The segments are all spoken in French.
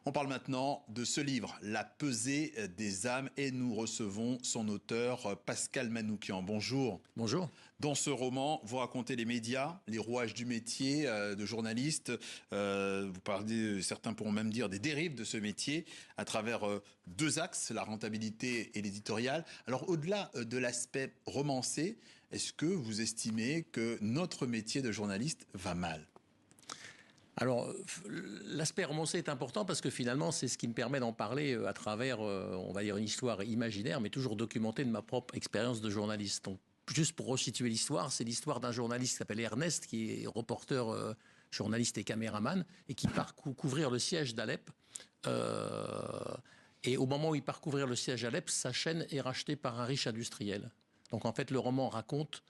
On parle maintenant de ce livre, La pesée des âmes, et nous recevons son auteur, Pascal Manoukian. Bonjour. Bonjour. Dans ce roman, vous racontez les médias, les rouages du métier de journaliste. Vous parlez, certains pourront même dire, des dérives de ce métier à travers deux axes, la rentabilité et l'éditorial. Alors, au-delà de l'aspect romancé, est-ce que vous estimez que notre métier de journaliste va mal ? Alors, l'aspect romancé est important parce que finalement, c'est ce qui me permet d'en parler à travers, on va dire, une histoire imaginaire, mais toujours documentée de ma propre expérience de journaliste. Donc, juste pour resituer l'histoire, c'est l'histoire d'un journaliste qui s'appelle Ernest, qui est reporter, journaliste et caméraman, et qui part couvrir le siège d'Alep. Et au moment où il part couvrir le siège d'Alep, sa chaîne est rachetée par un riche industriel. Donc, en fait, le roman raconte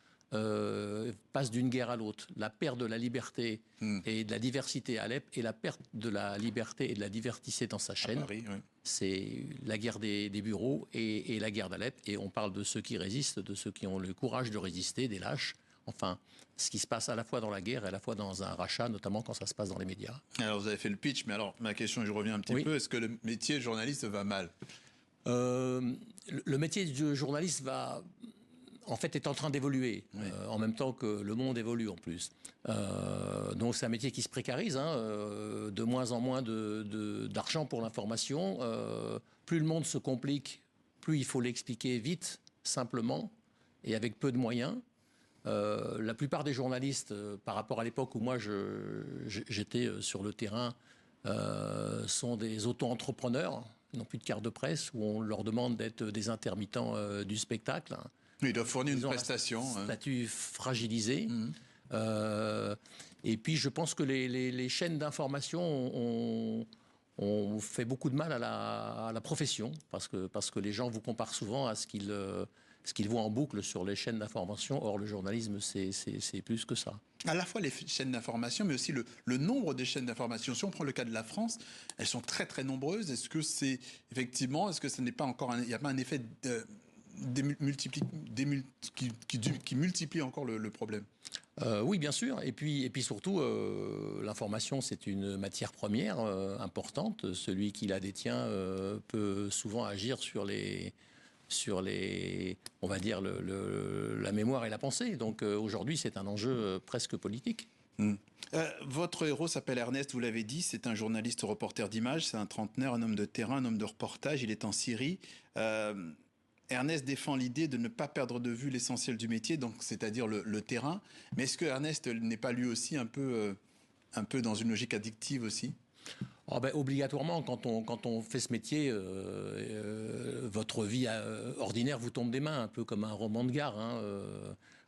passe d'une guerre à l'autre. La perte de la liberté et de la diversité à Alep et la perte de la liberté et de la diversité dans sa chaîne. Paris, oui. C'est la guerre des bureaux et la guerre d'Alep. Et on parle de ceux qui résistent, de ceux qui ont le courage de résister, des lâches. Enfin, ce qui se passe à la fois dans la guerre et à la fois dans un rachat, notamment quand ça se passe dans les médias. Alors, vous avez fait le pitch, mais alors, ma question, je reviens un petit peu. Est-ce que le métier de journaliste va mal ? Le métier de journaliste va... en fait, est en train d'évoluer, en même temps que le monde évolue en plus. Donc c'est un métier qui se précarise, de moins en moins d'argent pour l'information. Plus le monde se complique, plus il faut l'expliquer vite, simplement, et avec peu de moyens. La plupart des journalistes, par rapport à l'époque où moi j'étais sur le terrain, sont des auto-entrepreneurs, ils n'ont plus de carte de presse, où on leur demande d'être des intermittents du spectacle. Ils doivent fournir une prestation. Un statut fragilisé. Et puis, je pense que les chaînes d'information ont fait beaucoup de mal à la profession, parce que les gens vous comparent souvent à ce qu'ils voient en boucle sur les chaînes d'information. Or, le journalisme, c'est plus que ça. À la fois les chaînes d'information, mais aussi le nombre des chaînes d'information. Si on prend le cas de la France, elles sont très très nombreuses. Est-ce que c'est effectivement, est-ce que ce n'est pas encore, il n'y a pas un effet qui multiplie encore le problème? Oui, bien sûr. Et puis surtout, l'information, c'est une matière première importante. Celui qui la détient peut souvent agir sur on va dire, la mémoire et la pensée. Donc aujourd'hui, c'est un enjeu presque politique. Votre héros s'appelle Ernest, vous l'avez dit, c'est un journaliste reporter d'images, c'est un trentenaire, un homme de terrain, un homme de reportage, il est en Syrie. Ernest défend l'idée de ne pas perdre de vue l'essentiel du métier, donc c'est-à-dire le terrain. Mais est-ce que Ernest n'est pas lui aussi un peu dans une logique addictive aussi ? Obligatoirement, quand on fait ce métier, votre vie ordinaire vous tombe des mains, un peu comme un roman de gare.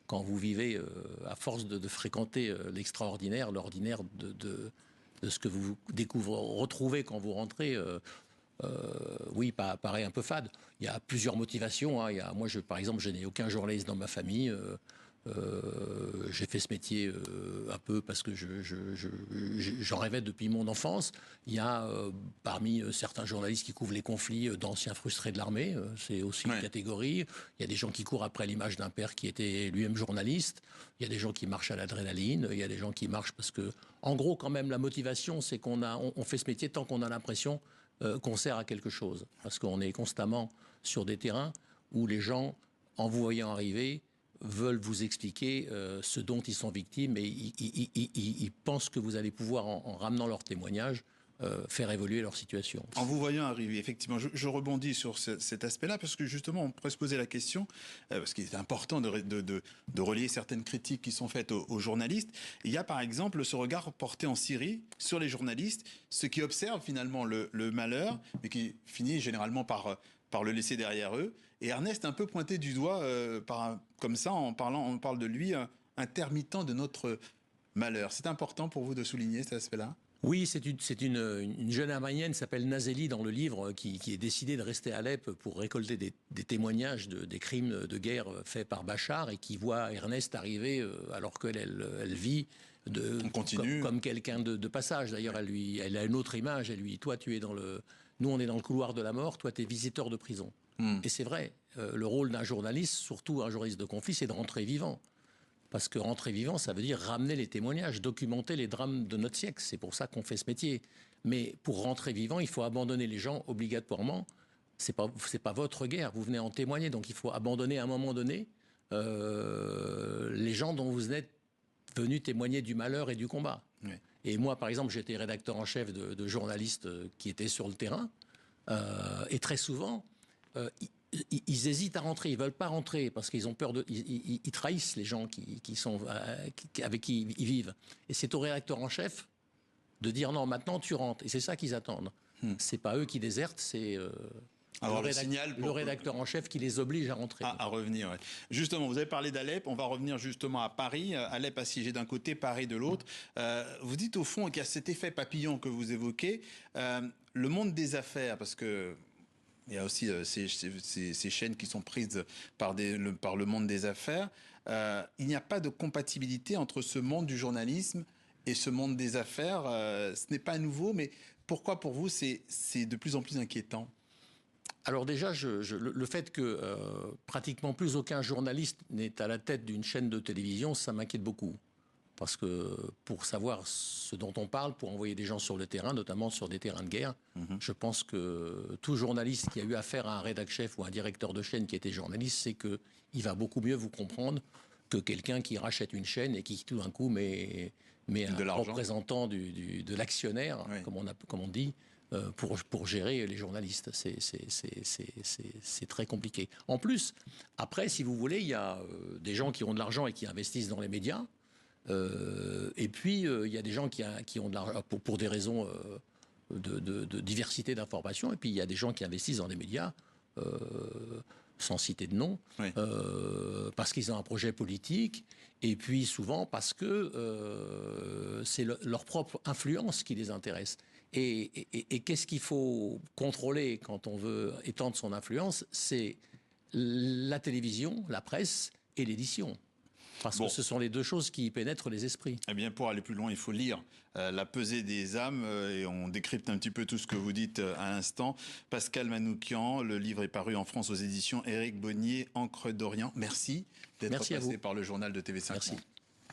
Quand vous vivez, à force de fréquenter l'extraordinaire, l'ordinaire de ce que vous retrouvez quand vous rentrez... oui, paraît un peu fade. Il y a plusieurs motivations. Moi, par exemple, je n'ai aucun journaliste dans ma famille. J'ai fait ce métier un peu parce que j'en rêvais depuis mon enfance. Il y a parmi certains journalistes qui couvrent les conflits d'anciens frustrés de l'armée. C'est aussi une catégorie. Il y a des gens qui courent après l'image d'un père qui était lui-même journaliste. Il y a des gens qui marchent à l'adrénaline. Il y a des gens qui marchent parce que, en gros, quand même, la motivation, c'est on fait ce métier tant qu'on a l'impression qu'on sert à quelque chose. Parce qu'on est constamment sur des terrains où les gens, en vous voyant arriver, veulent vous expliquer ce dont ils sont victimes et ils pensent que vous allez pouvoir, en ramenant leurs témoignages, faire évoluer leur situation. En vous voyant arriver, effectivement, je rebondis sur cet aspect-là parce que justement, on pourrait se poser la question, parce qu'il est important de relier certaines critiques qui sont faites aux journalistes. Il y a par exemple ce regard porté en Syrie sur les journalistes, ceux qui observent finalement le malheur, mais qui finit généralement par le laisser derrière eux. Et Ernest un peu pointé du doigt comme ça, on parle de lui, intermittent de notre malheur. C'est important pour vous de souligner cet aspect-là ? Oui, c'est une jeune Arménienne qui s'appelle Nazeli dans le livre qui est décidée de rester à Alep pour récolter des témoignages des crimes de guerre faits par Bachar et qui voit Ernest arriver alors qu'elle vit comme quelqu'un de passage. D'ailleurs, elle a une autre image. Elle lui dit, toi, nous, on est dans le couloir de la mort, toi, tu es visiteur de prison. Et c'est vrai, le rôle d'un journaliste, surtout un journaliste de conflit, c'est de rentrer vivant. Parce que rentrer vivant, ça veut dire ramener les témoignages, documenter les drames de notre siècle. C'est pour ça qu'on fait ce métier. Mais pour rentrer vivant, il faut abandonner les gens obligatoirement. C'est pas votre guerre, vous venez en témoigner. Donc il faut abandonner à un moment donné les gens dont vous êtes venus témoigner du malheur et du combat. Oui. Et moi, par exemple, j'étais rédacteur en chef de journalistes qui étaient sur le terrain. Et très souvent, ils hésitent à rentrer, ils veulent pas rentrer parce qu'ils ont peur ils trahissent les gens avec qui ils vivent. Et c'est au rédacteur en chef de dire non, maintenant tu rentres. Et c'est ça qu'ils attendent. C'est pas eux qui désertent, c'est le rédacteur en chef qui les oblige à rentrer. À revenir, ouais. Justement, vous avez parlé d'Alep, on va revenir justement à Paris. Alep assiégé d'un côté, Paris de l'autre. Vous dites au fond qu'il y a cet effet papillon que vous évoquez. Le monde des affaires, parce que il y a aussi ces chaînes qui sont prises par le monde des affaires. Il n'y a pas de compatibilité entre ce monde du journalisme et ce monde des affaires. Ce n'est pas nouveau, mais pourquoi pour vous c'est de plus en plus inquiétant ? Alors déjà, le fait que pratiquement plus aucun journaliste n'est à la tête d'une chaîne de télévision, ça m'inquiète beaucoup. Parce que pour savoir ce dont on parle, pour envoyer des gens sur le terrain, notamment sur des terrains de guerre, je pense que tout journaliste qui a eu affaire à un rédac-chef ou un directeur de chaîne qui était journaliste, c'est qu'il va beaucoup mieux vous comprendre que quelqu'un qui rachète une chaîne et qui tout d'un coup met un représentant de l'actionnaire, oui, comme on dit, pour gérer les journalistes. C'est très compliqué. En plus, après, si vous voulez, il y a des gens qui ont de l'argent et qui investissent dans les médias. Et puis, il y a des gens qui ont de l'argent pour des raisons de diversité d'information. Et puis, il y a des gens qui investissent dans les médias, sans citer de nom, oui, parce qu'ils ont un projet politique. Et puis, souvent, parce que c'est leur propre influence qui les intéresse. Et qu'est-ce qu'il faut contrôler quand on veut étendre son influence? C'est la télévision, la presse et l'édition. Parce que ce sont les deux choses qui pénètrent les esprits. Eh bien, pour aller plus loin, il faut lire La pesée des âmes, et on décrypte un petit peu tout ce que vous dites à l'instant. Pascal Manoukian, le livre est paru en France aux éditions Éric Bonnier, Encre d'Orient. Merci d'être passé par le journal de TV5 Monde.